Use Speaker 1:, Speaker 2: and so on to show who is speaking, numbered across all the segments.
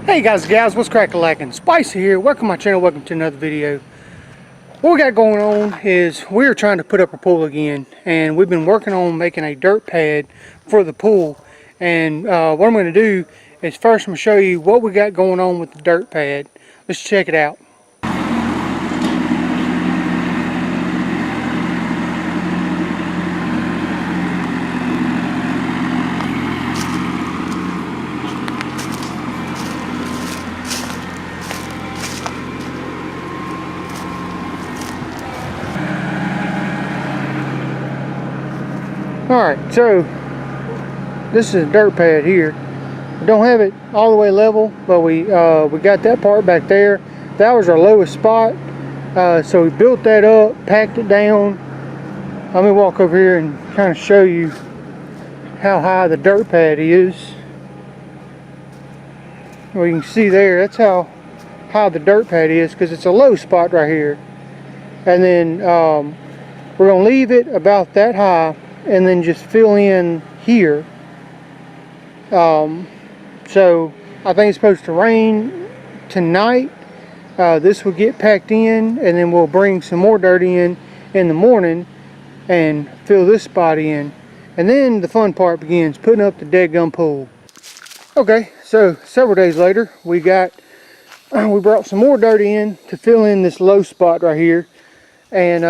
Speaker 1: Hey guys and gals, what's crack-a-lackin'? Spicy here. Welcome to my channel, welcome to another video. What we got going on is we're trying to put up a pool again, and we've been working on making a dirt pad for the pool. And what I'm going to do is first I'm going to show you what we got going on with the dirt pad. Let's check it out. Alright, so this is a dirt pad here. We don't have it all the way level, but we got that part back there. That was our lowest spot, so we built that up, packed it down. Let me walk over here and kind of show you how high the dirt pad is. Well, you can see there, that's how high the dirt pad is, because it's a low spot right here. And then we're going to leave it about that high and then just fill in here. So I think it's supposed to rain tonight. This will get packed in, and then we'll bring some more dirt in the morning and fill this spot in. And then the fun part begins, putting up the dead-gum pool. Okay, so several days later, we brought some more dirt in to fill in this low spot right here. And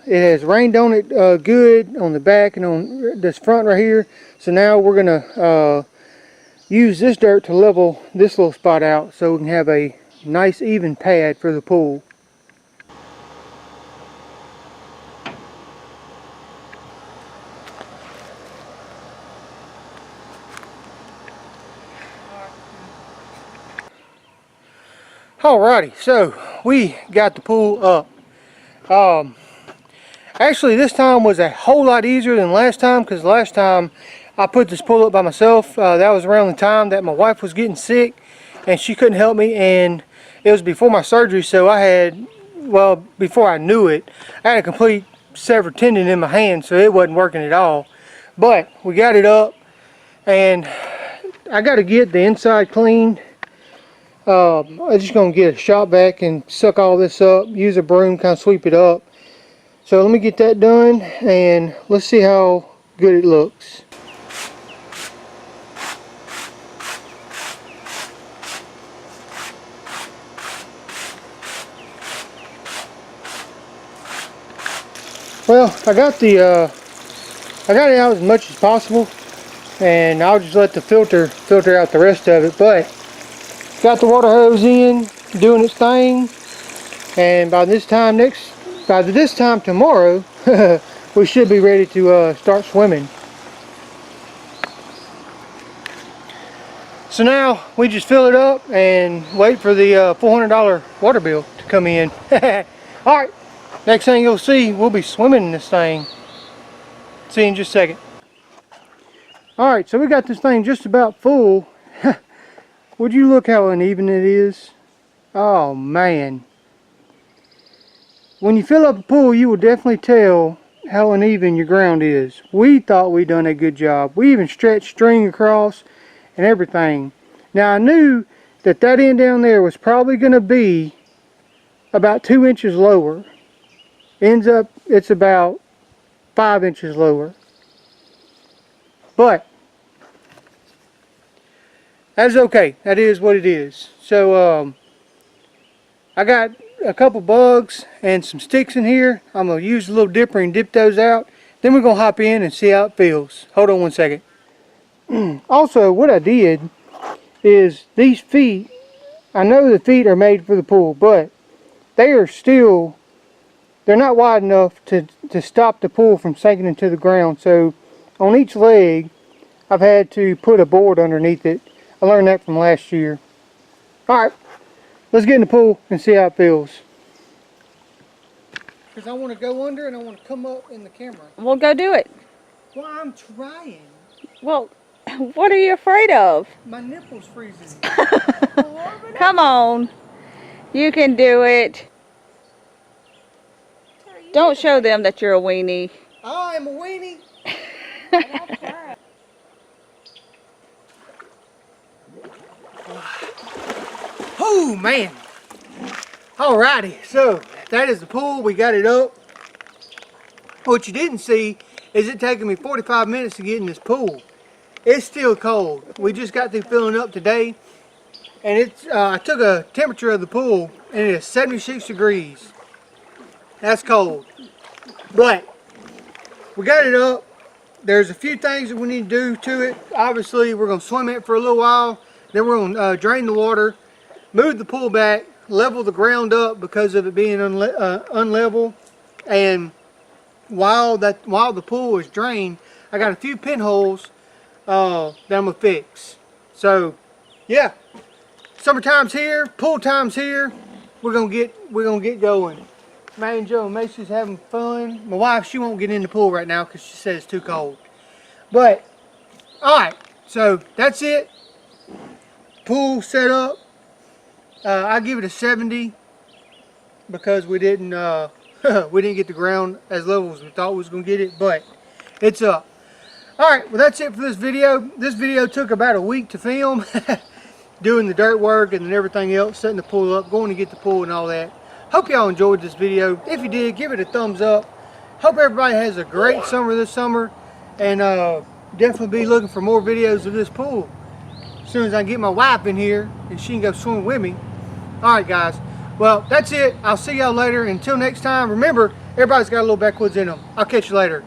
Speaker 1: it has rained on it good on the back and on this front right here. So now we're gonna use this dirt to level this little spot out so we can have a nice even pad for the pool. Alrighty, so we got the pool up. Actually this time was a whole lot easier than last time, because last time I put this pool up by myself. That was around the time that my wife was getting sick and she couldn't help me, and it was before my surgery, so I had, well, before I knew it, I had a complete severed tendon in my hand, so it wasn't working at all. But we got it up, and I got to get the inside cleaned. I'm just going to get a shop vac and suck all this up, use a broom, kind of sweep it up. So let me get that done, and let's see how good it looks. Well, I got it out as much as possible, and I'll just let the filter out the rest of it. But got the water hose in, doing its thing, and by this time tomorrow, we should be ready to start swimming. So now we just fill it up and wait for the $400 water bill to come in. Alright, next thing you'll see, we'll be swimming in this thing. See you in just a second. Alright, so we got this thing just about full. Would you look how uneven it is? Oh man. When you fill up a pool, you will definitely tell how uneven your ground is. We thought we'd done a good job. We even stretched string across and everything. Now I knew that end down there was probably going to be about 2 inches lower. Ends up it's about 5 inches lower. But that's okay. That is what it is. So I got a couple bugs and some sticks in here. I'm going to use a little dipper and dip those out. Then we're going to hop in and see how it feels. Hold on one second. Also, what I did is these feet, I know the feet are made for the pool, but they're not wide enough to stop the pool from sinking into the ground. So on each leg, I've had to put a board underneath it. I learned that from last year. Alright, let's get in the pool and see how it feels. Because I want to go under and I want to come up in the camera.
Speaker 2: Well, go do it.
Speaker 1: Well, I'm trying.
Speaker 2: Well, what are you afraid of?
Speaker 1: My nipple's freezing.
Speaker 2: Come on. You can do it. Don't show them that you're a weenie.
Speaker 1: I'm a weenie. Oh man. Alrighty, so that is the pool. We got it up. What you didn't see is it taking me 45 minutes to get in this pool. It's still cold. We just got through filling up today, and it's I took a temperature of the pool and it is 76 degrees. That's cold. But we got it up. There's a few things that we need to do to it. Obviously, we're going to swim it for a little while. Then we're going to drain the water, move the pool back, level the ground up because of it being unlevel. And while the pool is drained, I got a few pinholes that I'm gonna fix. So, yeah, summertime's here, pool time's here. We're gonna get going. Man, Joe and Macy's having fun. My wife, she won't get in the pool right now because she says it's too cold. But, alright, so that's it. Pool set up. I give it a 70 because we didn't get the ground as level as we thought we was gonna get it, but it's up. Alright, well that's it for this video. This video took about a week to film. Doing the dirt work and then everything else, setting the pool up, going to get the pool and all that. Hope y'all enjoyed this video. If you did, give it a thumbs up. Hope everybody has a great summer this summer, and definitely be looking for more videos of this pool as soon as I get my wife in here and she can go swim with me. Alright guys, well that's it. I'll see y'all later. Until next time, remember, everybody's got a little backwoods in them. I'll catch you later.